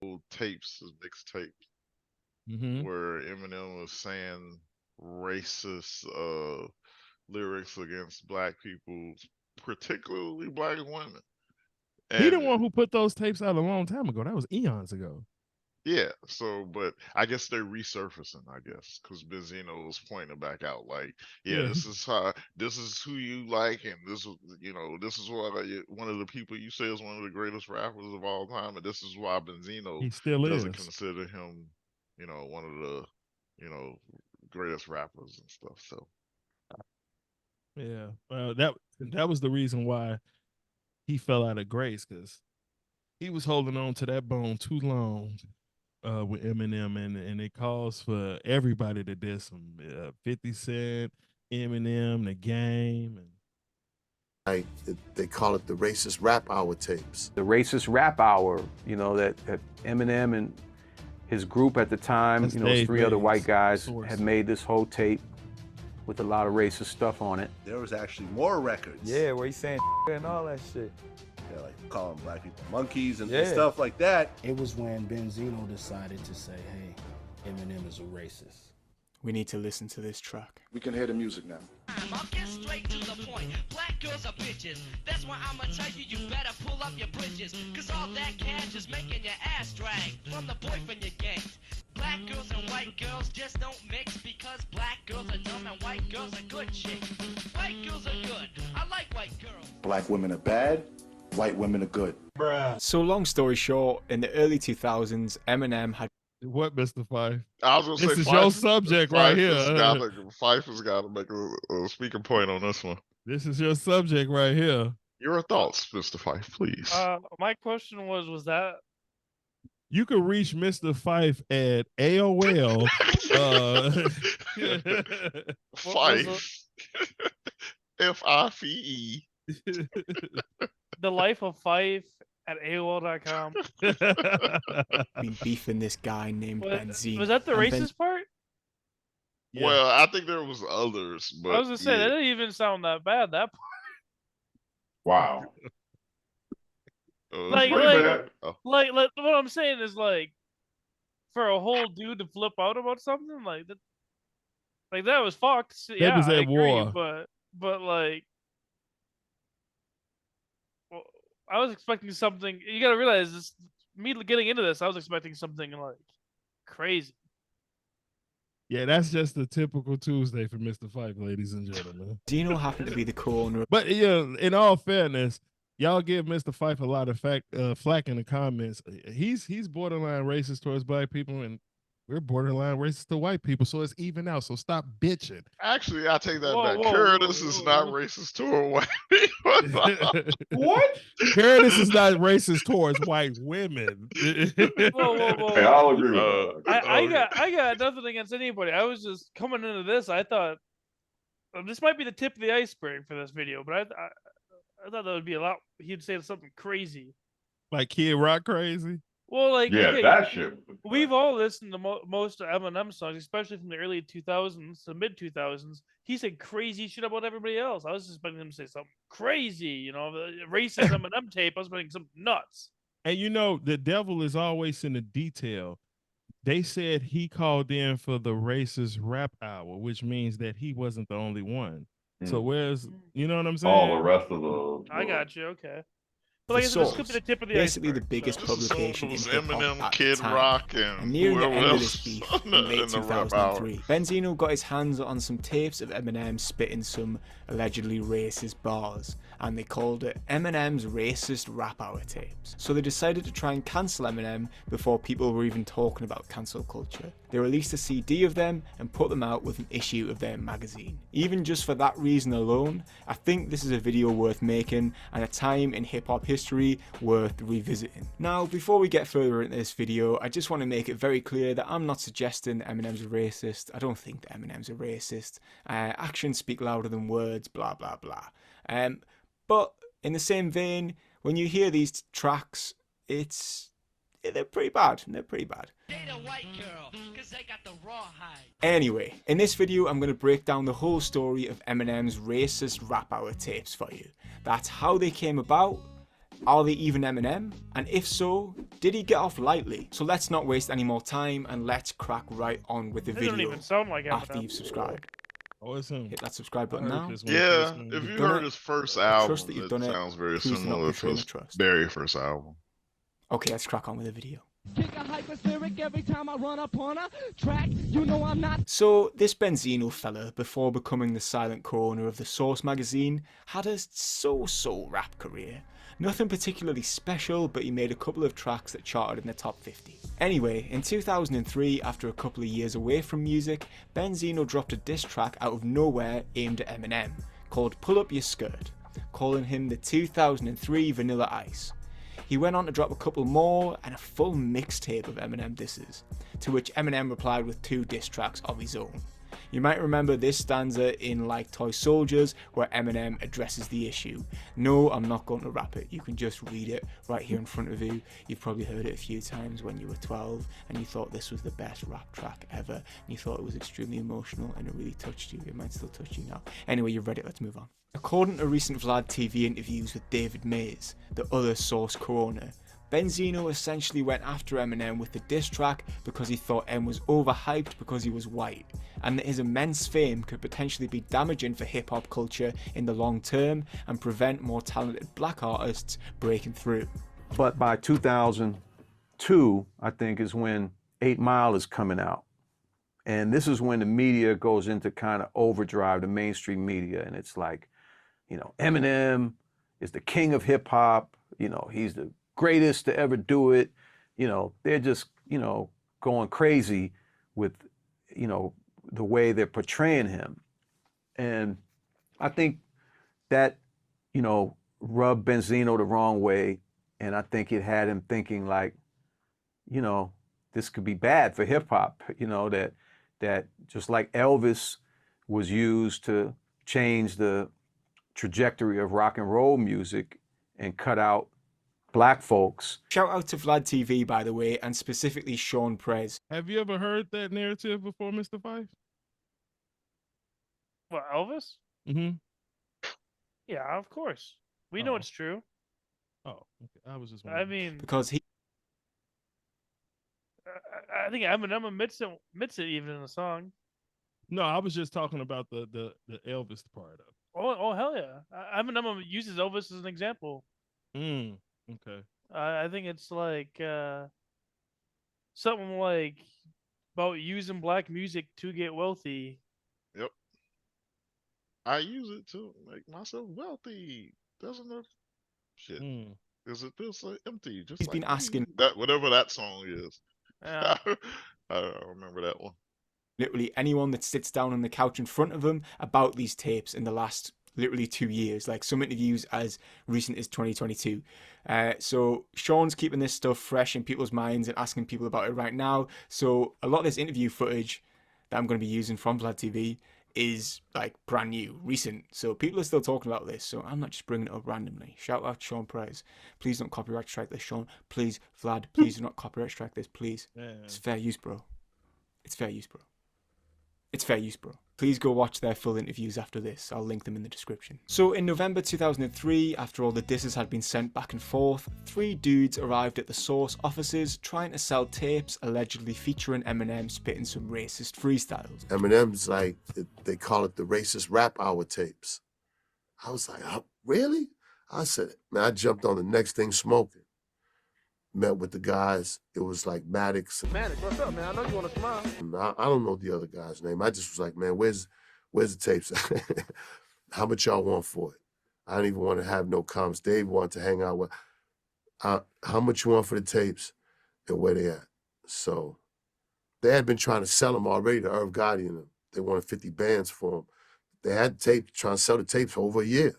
old tapes, his mixtape, Hmm. where Eminem was saying racist lyrics against black people, particularly black women. He the And one who put those tapes out a long time ago. That was eons ago. yeah, so but I guess they're resurfacing, I guess, because Benzino was pointing back out like, yeah, Yeah, this is who you like, and this is why one of the people you say is one of the greatest rappers of all time, and this is why Benzino he still doesn't is. consider him, one of the, you know, greatest rappers and stuff. So Yeah. Well, that was the reason why he fell out of grace because he was holding on to that bone too long with Eminem, and it calls for everybody to diss him. 50 Cent, Eminem, The Game, and Like they call it the racist rap hour tapes. The racist rap hour, that Eminem and his group at the time, that's those Dave three other white Mays' guys source. had made this whole tape with a lot of racist stuff on it. There was actually more records. Yeah, where he's saying and all that shit. Yeah, like calling black people monkeys and Yeah. stuff like that. It was when Benzino decided to say, hey, Eminem is a racist. We need to listen to this track. We can hear the music now. I'll get straight to the point. Black girls are bitches. That's why I'ma tell you, you better pull up your bridges. Cause all that cash is making your ass drag from the boyfriend you ganked. Black girls and white girls just don't mix because black girls are dumb and white girls are good chicks. White girls are good. I like white girls. Black women are bad, white women are good. So long story short, in the early 2000s, Eminem had What, Mr. Fife? I was gonna This say is your subject right here. Fife has got to make a speaking point on this one. This is your subject right here. Your thoughts, Mr. Fife, please. My question was that You can reach Mr. Fife at AOL. Fife. Fife. the life of Fife at AOL.com? been beefing this guy named Benzine. Was that the And racist part? Yeah. Well, I think there was others, but I was gonna say that didn't even sound that bad. That part. Wow. Like, pretty bad. like what I'm saying is like, for a whole dude to flip out about something like that was fucked. Yeah, was I at agree, war. but like, well, I was expecting something. You gotta realize this. Me getting into this, I was expecting something like crazy. Yeah, that's just the typical Tuesday for Mr. Fife, ladies and gentlemen. Benzino happened to be the co-owner. But yeah, in all fairness, y'all give Mr. Fife a lot of flack in the comments. He's borderline racist towards black people, and we're borderline racist to white people, so it's even out. So stop bitching. Actually, I take that Whoa, back. whoa, Curtis whoa, is whoa, not whoa. racist toward white people. What? Curtis is not racist towards white women. Whoa. Hey, I'll agree with that. I got nothing against anybody. I was just coming into this. I thought this might be the tip of the iceberg for this video, but I thought that would be a lot. He'd say something crazy. Like Kid Rock crazy. Well, like Yeah, okay, that shit. we've all listened to most Eminem songs, especially from the early 2000s to mid 2000s. He said crazy shit about everybody else. I was expecting him to say something crazy, the racist Eminem tape. I was expecting something nuts. And the devil is always in the detail. They said he called in for the racist rap hour, which means that he wasn't the only one. So where's, you know what I'm saying? All the rest of the. I got you. Okay. But like I The said, this could be Source, the tip of the basically iceberg. the biggest This is publication in those hip hop Eminem, at the Kid time. Rock, and And nearing the whoever end of else this beef in in the- late in the rap hour. 2003, Benzino got his hands on some tapes of Eminem spitting some allegedly racist bars, and they called it Eminem's Racist Rap Hour tapes. So they decided to try and cancel Eminem before people were even talking about cancel culture. They released a CD of them and put them out with an issue of their magazine. Even just for that reason alone, I think this is a video worth making and a time in hip hop history worth revisiting. Now, before we get further into this video, I just want to make it very clear that I'm not suggesting Eminem's a racist. I don't think that Eminem's a racist. Actions speak louder than words, blah blah blah. But in the same vein, when you hear these tracks, they're pretty bad. They're pretty bad. Anyway, in this video, I'm going to break down the whole story of Eminem's racist rap hour tapes for you. That's how they came about, Are they even Eminem? And if so, did he get off lightly? So let's not waste any more time and let's crack right on with the They don't video even sound like after Eminem. you've subscribed. Oh, it's him. Hit that subscribe I button heard now. this when it first Yeah, came if out. you done heard it. his first I trust album, that you've it done it. sounds very Please do not similar betray to my his trust. very first album. Okay, let's crack on with the video. Kick a hyperspheric every time I run up on a track. You know I'm not. So, this Benzino fella, before becoming the silent co-owner of the Source magazine, had a so-so rap career. Nothing particularly special, but he made a couple of tracks that charted in the top 50. Anyway, in 2003, after a couple of years away from music, Benzino dropped a diss track out of nowhere aimed at Eminem, called Pull Up Your Skirt, calling him the 2003 Vanilla Ice. He went on to drop a couple more and a full mixtape of Eminem disses, to which Eminem replied with 2 diss tracks of his own. You might remember this stanza in Like Toy Soldiers, where Eminem addresses the issue. No, I'm not going to rap it. You can just read it right here in front of you. You've probably heard it a few times when you were 12 and you thought this was the best rap track ever. And you thought it was extremely emotional and it really touched you. It might still touch you now. Anyway, you've read it. Let's move on. According to recent Vlad TV interviews with David Mays, the other Source co-owner, Benzino essentially went after Eminem with the diss track because he thought M was overhyped because he was white, and that his immense fame could potentially be damaging for hip-hop culture in the long term and prevent more talented black artists breaking through. But by 2002, I think, is when 8 Mile is coming out. And this is when the media goes into kind of overdrive, the mainstream media, and it's like, you know, Eminem is the king of hip-hop, you know, he's the greatest to ever do it. You know, they're just, you know, going crazy with, you know, the way they're portraying him. And I think that, you know, rubbed Benzino the wrong way. And I think it had him thinking like, you know, this could be bad for hip hop, you know, that just like Elvis was used to change the trajectory of rock and roll music and cut out black folks. Shout out to Vlad TV, by the way, and specifically Sean Prez. Have you ever heard that narrative before, Mr. Fife? What, Elvis? Mm-hmm. Yeah, of course. We know it's true. Oh, okay. I was just I wondering. mean, Because he... I think Eminem admits it even in the song. No, I was just talking about the Elvis part of it. Oh hell yeah! Eminem uses Elvis as an example. Okay. I think it's like something like about using black music to get wealthy. Yep. I use it to make myself wealthy. Doesn't it? Shit. Because it feels so empty. Just He's like been asking that, whatever that song is. Yeah. I remember that one. Literally anyone that sits down on the couch in front of him about these tapes in the last literally 2 years, like some interviews as recent as 2022. So Sean's keeping this stuff fresh in people's minds and asking people about it right now. So a lot of this interview footage that I'm going to be using from Vlad TV is like brand new, recent. So people are still talking about this. So I'm not just bringing it up randomly. Shout out Sean Price. Please don't copyright strike this, Sean. Please, Vlad, please do not copyright strike this, please. It's fair use, bro. It's fair use, bro. It's fair use, bro. Please go watch their full interviews after this. I'll link them in the description. So in November 2003, after all the disses had been sent back and forth, 3 dudes arrived at the Source offices trying to sell tapes allegedly featuring Eminem spitting some racist freestyles. Eminem's like, they call it the racist rap hour tapes. I was like, oh, really? I said, man, I jumped on the next thing smoking. Met with the guys. It was like Maddox. Maddox, what's up, man? I know you want to smile. And I don't know the other guy's name. I just was like, man, where's the tapes? How much y'all want for it? I didn't even want to have no comments. Dave wanted to hang out with. How much you want for the tapes and where they at? So they had been trying to sell them already to Irv Gotti and them. They wanted 50 bands for them. They had tape trying to sell the tapes for over a year.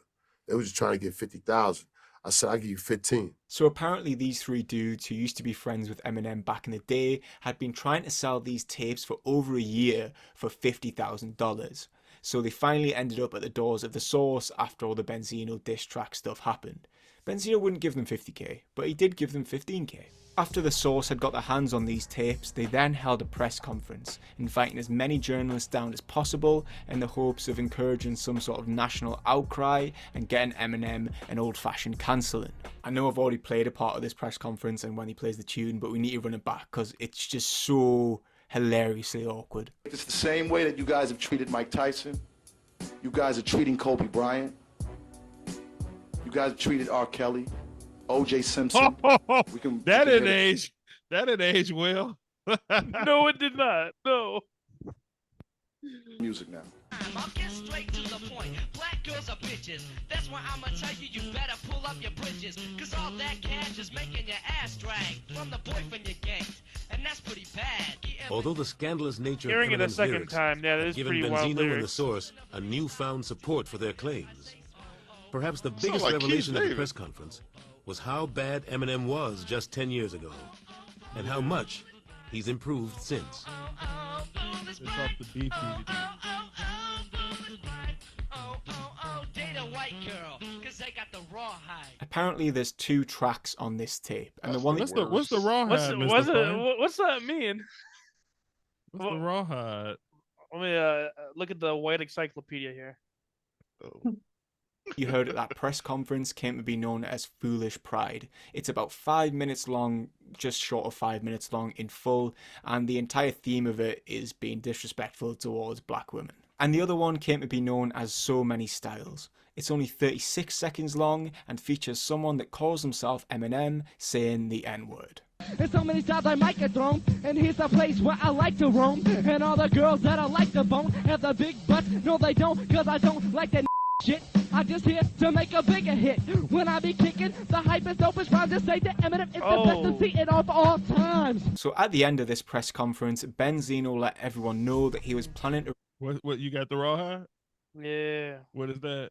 They were just trying to get 50,000. I said, I'll give you 15. So apparently these 3 dudes who used to be friends with Eminem back in the day had been trying to sell these tapes for over a year for $50,000. So they finally ended up at the doors of the Source after all the Benzino diss track stuff happened. Benzino wouldn't give them 50k, but he did give them 15k. After the source had got their hands on these tapes, they then held a press conference, inviting as many journalists down as possible in the hopes of encouraging some sort of national outcry and getting Eminem an old-fashioned cancelling. I know I've already played a part of this press conference and when he plays the tune, but we need to run it back because it's just so hilariously awkward. It's the same way that you guys have treated Mike Tyson. You guys are treating Kobe Bryant. You guys have treated R. Kelly, O.J. Simpson. That didn't age. That didn't age well. No, it did not. No. Music now. I'll get straight to the point. Black girls are bitches. That's why I'ma tell you, you better pull up your bridges. Cause all that cash is making your ass drag from the boyfriend you ganked. And that's pretty bad. Although the scandalous nature Hearing of it a Eminem's second lyrics time, yeah, that had is given pretty wild Benzino and the lyrics. source a newfound support for their claims. Perhaps the Sounds biggest like Keith revelation of the David. press conference was how bad Eminem was just 10 years ago, and how much he's improved since. It's off the beat. Date a white girl, cause they got the rawhide. Apparently there's 2 tracks on this tape, and the one What's the rawhide, What's Mr. what's that mean? What's the rawhide? Let me look at the white encyclopedia here. you heard at that press conference came to be known as Foolish Pride. It's about 5 minutes long, just short of 5 minutes long in full, and the entire theme of it is being disrespectful towards black women. And the other one came to be known as So Many Styles. It's only 36 seconds long and features someone that calls himself Eminem saying the N-word. There's so many styles I might get thrown, and here's a place where I like to roam. And all the girls that I like to bone have the big butts. No, they don't, cause I don't like that shit. I just here to make a bigger hit. When I be kicking, the hypest, dopest rhymes just say that Eminem is the best to see it of all times. So at the end of this press conference, Benzino let everyone know that he was planning to... What you got the rawhide? Yeah. What is that?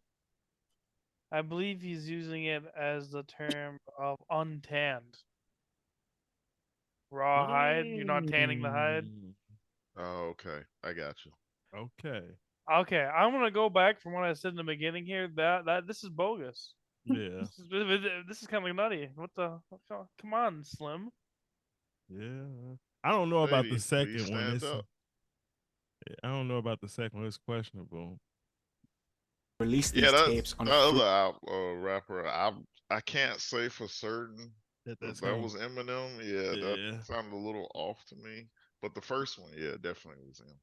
I believe he's using it as the term of untanned. Raw hide, you're not tanning the hide. Oh, okay. I got you. Okay. Okay, I'm gonna go back from what I said in the beginning here. That this is bogus. Yeah. This is kind of nutty. What the? Come on, Slim. Yeah. I don't know about the Please second one. stand up. I don't know about the second one. It's questionable. Release these Yeah, tapes on that other rapper, I can't say for certain that was Eminem. Yeah, that sounded a little off to me. But the first one, yeah, definitely was him.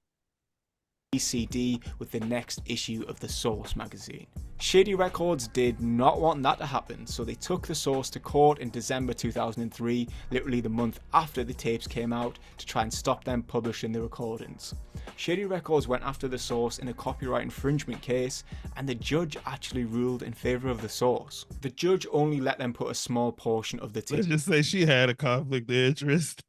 CD with the next issue of the Source magazine. Shady Records did not want that to happen, so they took the Source to court in December 2003, literally the month after the tapes came out, to try and stop them publishing the recordings. Shady Records went after the Source in a copyright infringement case, and the judge actually ruled in favour of the Source. The judge only let them put a small portion of the tape. Let's just say she had a conflict of interest.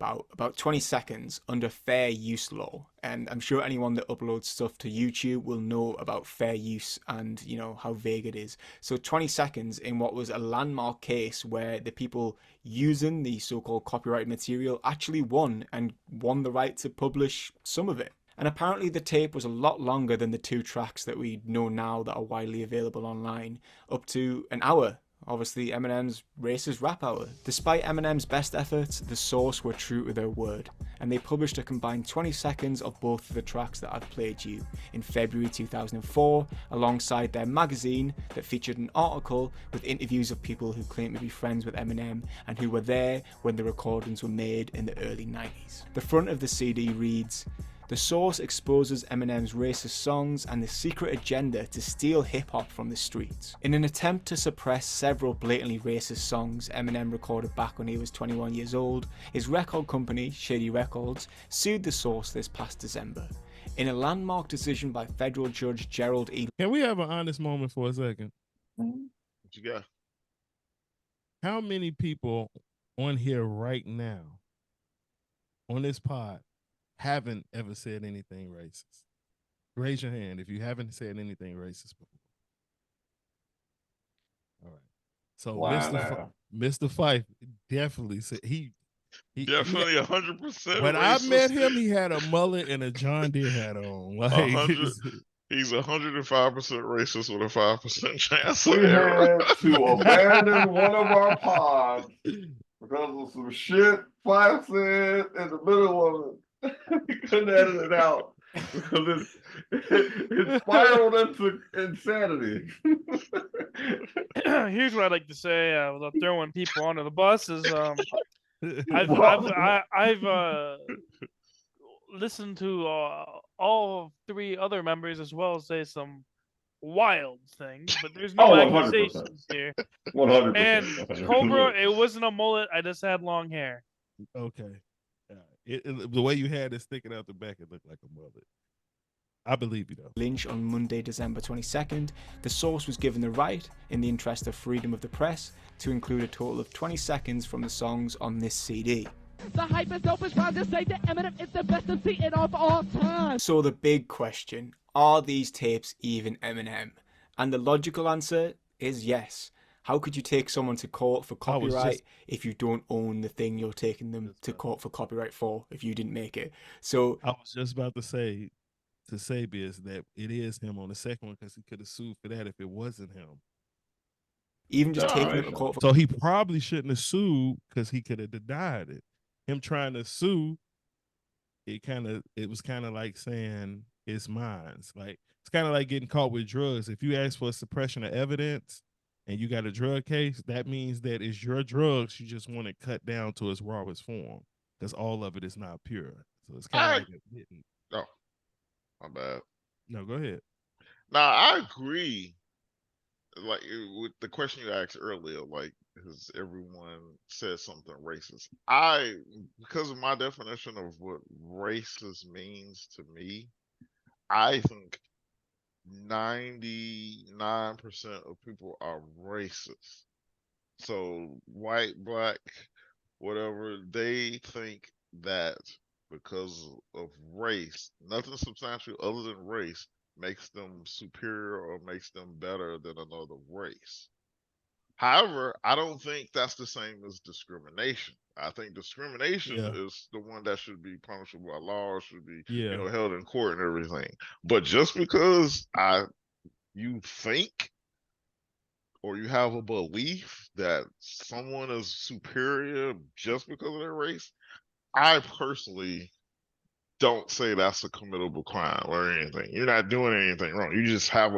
about 20 seconds under fair use law, and I'm sure anyone that uploads stuff to YouTube will know about fair use and you know how vague it is. So 20 seconds in what was a landmark case where the people using the so-called copyrighted material actually won the right to publish some of it. And apparently the tape was a lot longer than the 2 tracks that we know now that are widely available online, up to an hour. Obviously Eminem's racist rap hour. Despite Eminem's best efforts, the Source were true to their word, and they published a combined 20 seconds of both of the tracks that I've played you in February 2004, alongside their magazine that featured an article with interviews of people who claim to be friends with Eminem and who were there when the recordings were made in the early 90s. The front of the CD reads, "The Source exposes Eminem's racist songs and the secret agenda to steal hip-hop from the streets. In an attempt to suppress several blatantly racist songs Eminem recorded back when he was 21 years old, his record company, Shady Records, sued The Source this past December. In a landmark decision by federal judge Gerald E. Can we have an honest moment for a second? What you got? How many people on here right now, on this pod, haven't ever said anything racist? Raise your hand if you haven't said anything racist before. All right. So Mr. Fife definitely said he definitely 100%. When I met him, he had a mullet and a John Deere hat on. Like 100. He's 105% racist with a 5% chance We of error. had to abandon one of our pods because of some shit Five said in the middle of it. We couldn't edit it out because it spiraled into insanity. Here's what I'd like to say without throwing people under the bus is I've listened to all three other members as well say some wild things, but there's no 100%. accusations here. 100%. And Cobra, it wasn't a mullet. I just had long hair. Okay. The way you had it sticking out the back, it looked like a mullet. I believe you though. Lynch on Monday, December 22nd, the source was given the right, in the interest of freedom of the press, to include a total of 20 seconds from the songs on this CD. The hype is dope is trying to say that Eminem is the best MC of all time. So the big question, are these tapes even Eminem? And the logical answer is yes. How could you take someone to court for copyright if you don't own the thing you're taking them to court for copyright for, if you didn't make it? So I was just about to say to Sabius that it is him on the second one because he could have sued for that if it wasn't him. Even just taking them to court for... So he probably shouldn't have sued because he could have denied it. Him trying to sue, it was kind of like saying it's mine. Like it's kind of like getting caught with drugs. If you ask for a suppression of evidence and you got a drug case, that means that it's your drugs. You just want it cut down to its rawest form because all of it is not pure. So it's kind of like admitting. Oh, my bad. No, go ahead. Now I agree. Like with the question you asked earlier, like has everyone said something racist? Because of my definition of what racist means to me, I think 99% of people are racist. So white, black, whatever, they think that because of race, nothing substantial other than race makes them superior or makes them better than another race. However, I don't think that's the same as discrimination. I think discrimination is the one that should be punishable by law, should be held in court and everything. But just because you think or you have a belief that someone is superior just because of their race, I personally don't say that's a committable crime or anything. You're not doing anything wrong. You just have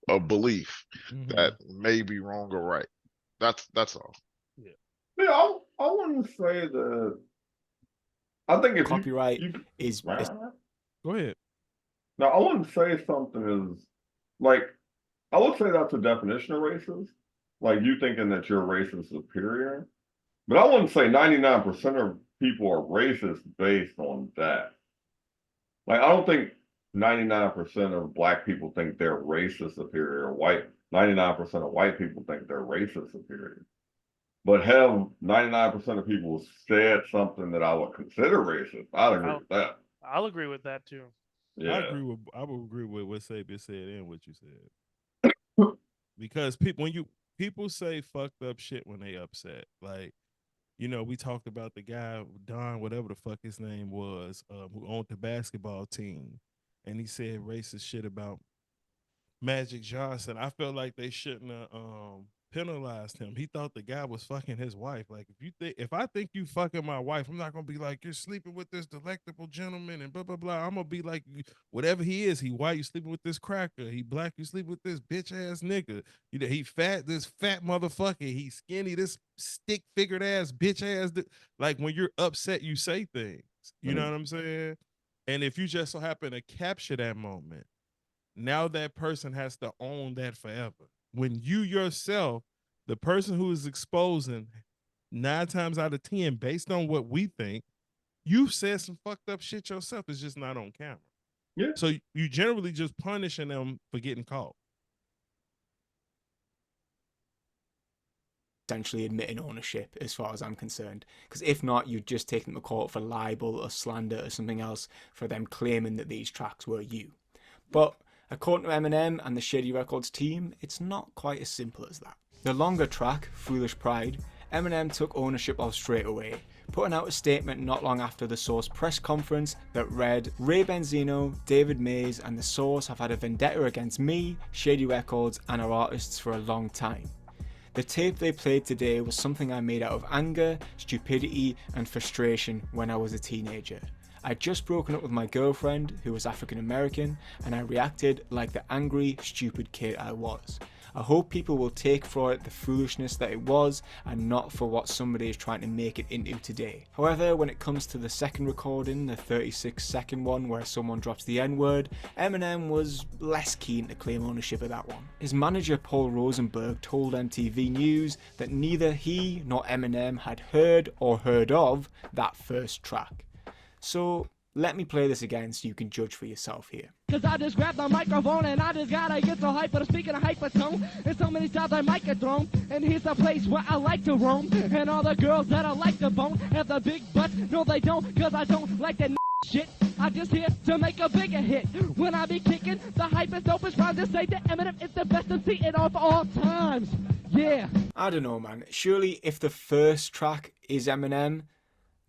a belief that may be wrong or right. That's all. Yeah, I wouldn't say that. I think if copyright is. Go ahead. No, I wouldn't say something is like. I would say that's a definition of racist. Like you thinking that your race is superior, but I wouldn't say 99% of people are racist based on that. Like, I don't think 99% of black people think their race is superior. 99% of white people think their race is superior. But have 99% of people said something that I would consider racist? I'd agree with that. I'll agree with that too. Yeah. I would agree with what Sabia said and what you said. Because people say fucked up shit when they upset. Like, we talked about the guy, Don, whatever the fuck his name was, who owned the basketball team. And he said racist shit about Magic Johnson. I felt like they shouldn't have penalized him. He thought the guy was fucking his wife. Like, if I think you fucking my wife, I'm not gonna be like, you're sleeping with this delectable gentleman and blah blah blah. I'm gonna be like, whatever he is, he white, you sleeping with this cracker. He black, you sleep with this bitch ass nigga. He fat, this fat motherfucker. He skinny, this stick figured ass bitch ass. Like, when you're upset, you say things. You know what I'm saying? And if you just so happen to capture that moment, now that person has to own that forever. When you yourself, the person who is exposing 9 times out of 10, based on what we think, you've said some fucked up shit yourself. It's just not on camera. Yeah. So you generally just punishing them for getting caught. Essentially admitting ownership, as far as I'm concerned. Because if not, you'd just take them to court for libel or slander or something else for them claiming that these tracks were you. But according to Eminem and the Shady Records team, it's not quite as simple as that. The longer track, Foolish Pride, Eminem took ownership of straight away, putting out a statement not long after the Source press conference that read, "Ray Benzino, David Mays and the Source have had a vendetta against me, Shady Records and our artists for a long time. The tape they played today was something I made out of anger, stupidity and frustration when I was a teenager. I'd just broken up with my girlfriend, who was African American, and I reacted like the angry, stupid kid I was. I hope people will take for it the foolishness that it was and not for what somebody is trying to make it into today." However, when it comes to the second recording, the 36-second one where someone drops the N-word, Eminem was less keen to claim ownership of that one. His manager Paul Rosenberg told MTV News that neither he nor Eminem had heard or heard of that first track. So let me play this again so you can judge for yourself here. Cause I just grabbed the microphone and I just gotta get so hype for the speaking of hypertone. And so many times I might get thrown. And here's a place where I like to roam. And all the girls that I like to bone have the big butts. No they don't, cause I don't like that shit. I just here to make a bigger hit. When I be kicking, the hype is dopest rhyme to say that Eminem is the best MC in all times. Yeah. I don't know, man. Surely if the first track is Eminem,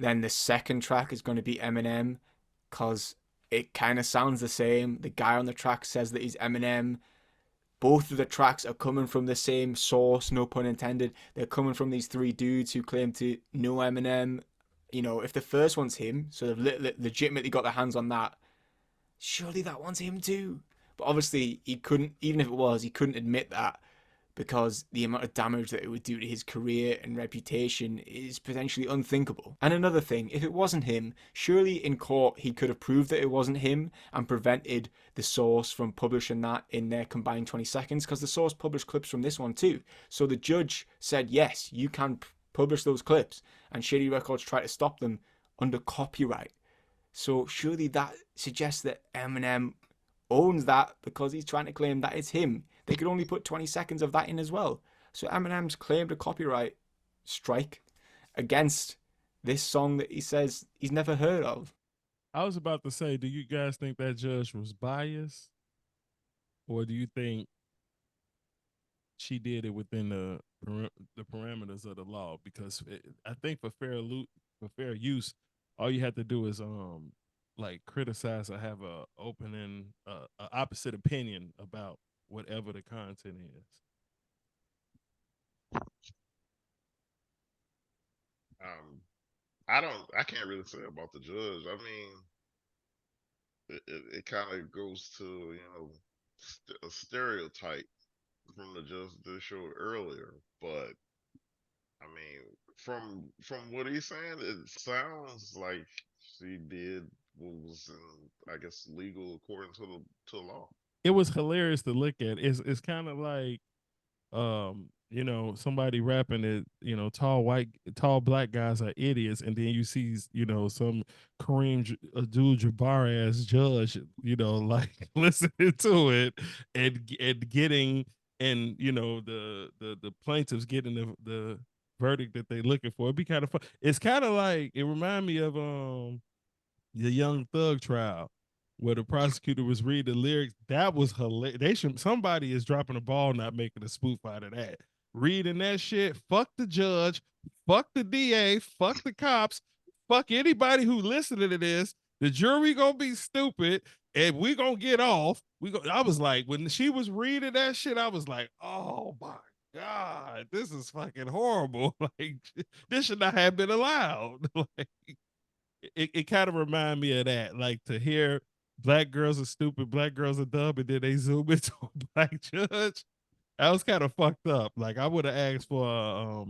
then the second track is going to be Eminem, because it kind of sounds the same. The guy on the track says that he's Eminem. Both of the tracks are coming from the same source, no pun intended. They're coming from these three dudes who claim to know Eminem. You know, if the first one's him, so they've legitimately got their hands on that, surely that one's him too. But obviously, he couldn't, even if it was, he couldn't admit that, because the amount of damage that it would do to his career and reputation is potentially unthinkable. And another thing, if it wasn't him, surely in court he could have proved that it wasn't him and prevented the Source from publishing that in their combined 20 seconds, because the Source published clips from this one too. So the judge said, yes, you can publish those clips, and Shady Records tried to stop them under copyright. So surely that suggests that Eminem owns that because he's trying to claim that it's him. They could only put 20 seconds of that in as well. So Eminem's claimed a copyright strike against this song that he says he's never heard of. I was about to say, do you guys think that judge was biased? Or do you think she did it within the parameters of the law? Because I think for fair use, all you have to do is like criticize or have a opening, a opposite opinion about whatever the content is. I can't really say about the judge. I mean, it kind of goes to, a stereotype from the judge that showed earlier. But I mean, from what he's saying, it sounds like she did what was, I guess, legal according to the law. It was hilarious to look at. It's kind of like somebody rapping it, tall black guys are idiots, and then you see, some Kareem Abdul-Jabbar ass judge, like listening to it and getting, and the plaintiffs getting the verdict that they're looking for. It'd be kind of fun. It's kind of like, it remind me of the Young Thug trial, where the prosecutor was reading the lyrics. That was hilarious. Somebody is dropping a ball not making a spoof out of that. Reading that shit, fuck the judge, fuck the DA, fuck the cops, fuck anybody who listening to this. The jury gonna be stupid, and we gonna get off. I was like, when she was reading that shit, I was like, oh my God, this is fucking horrible. Like, this should not have been allowed. Like, it kind of remind me of that. Like, to hear black girls are stupid, black girls are dumb, and then they zoom into a black judge. That was kind of fucked up. Like, I would have asked for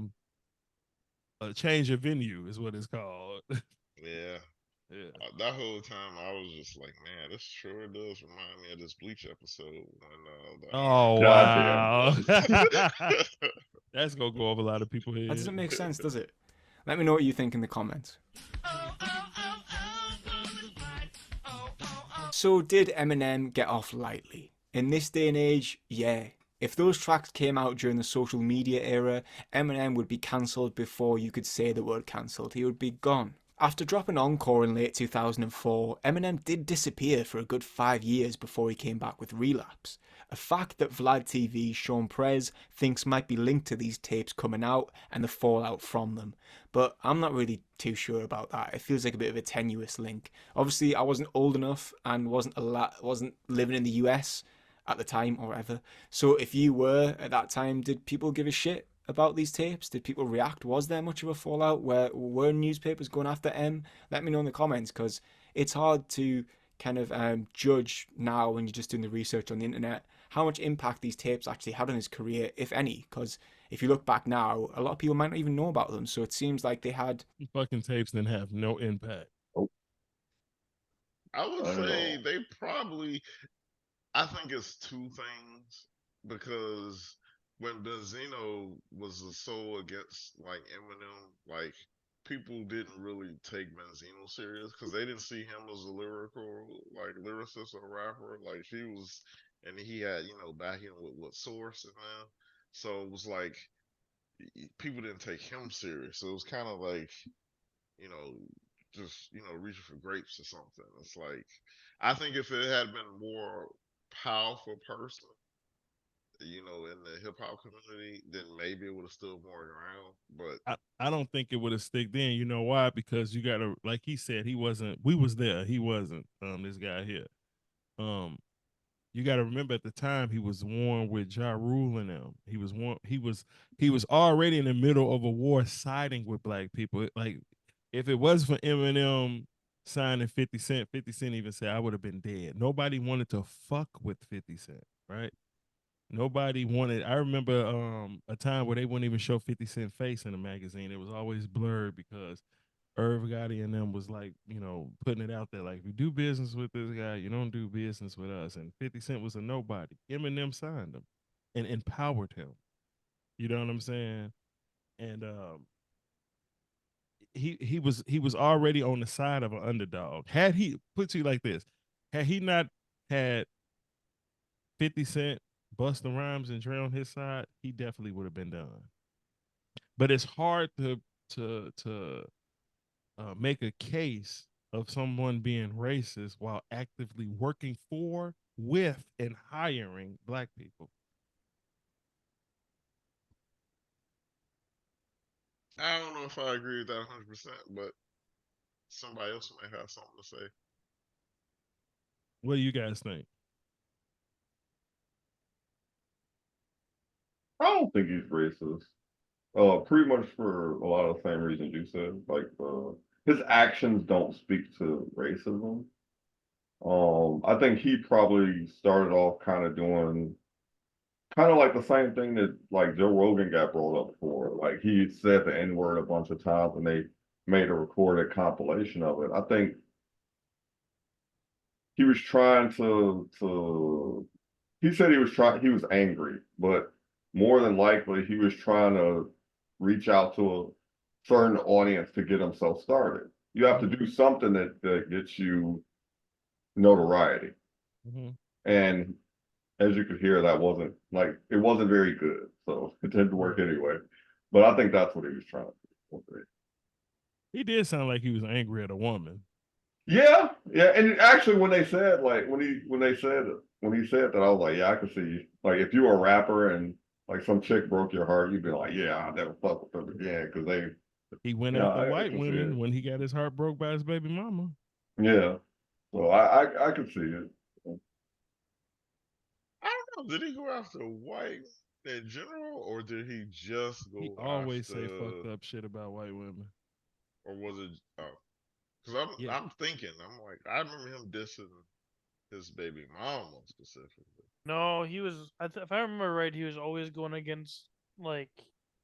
a change of venue, is what it's called. Yeah. Yeah. That whole time I was just like, man, this sure does remind me of this Bleach episode when oh wow. That's gonna go over a lot of people's heads. That doesn't make sense, does it? Let me know what you think in the comments. So did Eminem get off lightly? In this day and age, yeah. If those tracks came out during the social media era, Eminem would be cancelled before you could say the word cancelled. He would be gone. After dropping Encore in late 2004, Eminem did disappear for a good 5 years before he came back with Relapse, a fact that Vlad TV's Sean Prez thinks might be linked to these tapes coming out and the fallout from them. But I'm not really too sure about that. It feels like a bit of a tenuous link. Obviously, I wasn't old enough and wasn't living in the US at the time or ever. So if you were at that time, did people give a shit about these tapes? Did people react? Was there much of a fallout? Were newspapers going after M? Let me know in the comments, because it's hard to kind of judge now when you're just doing the research on the internet how much impact these tapes actually had on his career, if any. Because if you look back now, a lot of people might not even know about them. So it seems like they had fucking tapes didn't have no impact. I would Not at say all. they probably. I think it's two things because when Benzino was so against like Eminem, like people didn't really take Benzino serious because they didn't see him as a lyrical like lyricist or rapper. Like he was, and he had backing with Source and them. So it was like people didn't take him serious. So it was kind of like you know, just reaching for grapes or something. It's like I think if it had been more powerful person, in the hip hop community, then maybe it would have stood more around. But I don't think it would have stick then. You know why? Because you gotta, like he said, he wasn't. We was there. He wasn't. This guy here. Um, you got to remember at the time he was warm with Ja Rule and them. He was warm. He was already in the middle of a war, siding with black people. Like if it was for Eminem signing 50 Cent, 50 Cent even said I would have been dead. Nobody wanted to fuck with 50 Cent, right? Nobody wanted. I remember a time where they wouldn't even show 50 Cent face in the magazine. It was always blurred because Irv Gotti and them was like, putting it out there like, if you do business with this guy, you don't do business with us. And 50 Cent was a nobody. Eminem signed him and empowered him. You know what I'm saying? And he was already on the side of an underdog. Had he put to you like this, had he not had 50 Cent, Busta Rhymes, and Dre on his side, he definitely would have been done. But it's hard to make a case of someone being racist while actively working for, with, and hiring black people. I don't know if I agree with that 100%. But somebody else might have something to say. What do you guys think? I don't think he's racist. Pretty much for a lot of the same reasons you said. Like, his actions don't speak to racism. I think he probably started off kind of doing kind of like the same thing that like Joe Rogan got brought up for. Like he said the N word a bunch of times, and they made a recorded compilation of it. I think he was trying to. He said he was angry, but more than likely he was trying to reach out to a certain audience to get himself started. You have to do something that gets you notoriety. Mm-hmm. And as you could hear, that wasn't like it wasn't very good. So it didn't work Right. anyway. But I think that's what he was trying to do. He did sound like he was angry at a woman. Yeah, yeah. And actually when they said like when he said that, I was like, yeah, I could see like if you were a rapper and like some chick broke your heart, you'd be like, yeah, I'll never fuck with them again because they He went yeah, after I white can see women it. when he got his heart broke by his baby mama. Yeah. So I could see it. I don't know. Did he go after white in general, or did he just He go always say after, fucked up shit about white women. or was it? Oh, because Yeah. I'm thinking. I'm like, I remember him dissing his baby mama specifically. No, he was. If I remember right, he was always going against like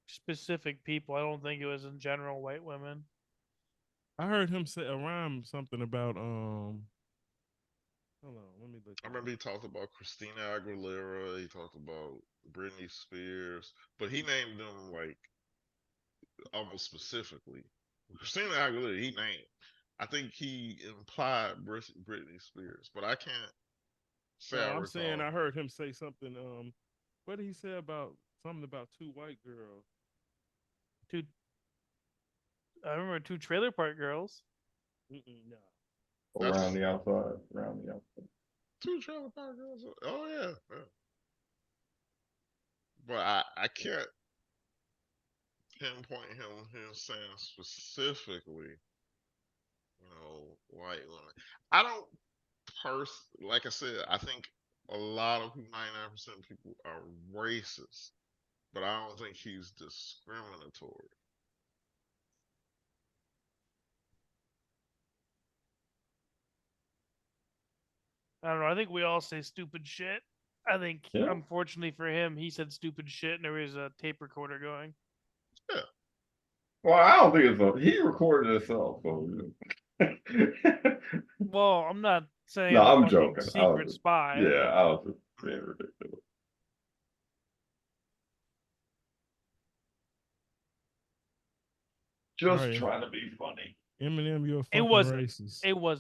specific people. I don't think it was in general white women. I heard him say a rhyme something about hold on, let me look I it remember up. he talked about Christina Aguilera. He talked about Britney Spears, but he named them like almost specifically. Christina Aguilera, he named. I think he implied Britney Spears, but I can't say No, I I'm saying recall. I heard him say something. What did he say about something about two white girls? Dude, I remember 2 Trailer Park Girls. No. Around the outside. Around the outside. 2 Trailer Park Girls. Oh yeah. But I can't pinpoint him saying specifically, white women. I don't like I said, I think a lot of 99% of people are racist, but I don't think he's discriminatory. I don't know. I think we all say stupid shit. I think, unfortunately for him, he said stupid shit, and there was a tape recorder going. Yeah. Well, I don't think he recorded himself. So. Well, I'm not saying No, I'm I'm a fucking joking. secret spy. Yeah, I was just being ridiculous. Just Right. trying to be funny. Eminem, you're a It fucking wasn't. racist. It was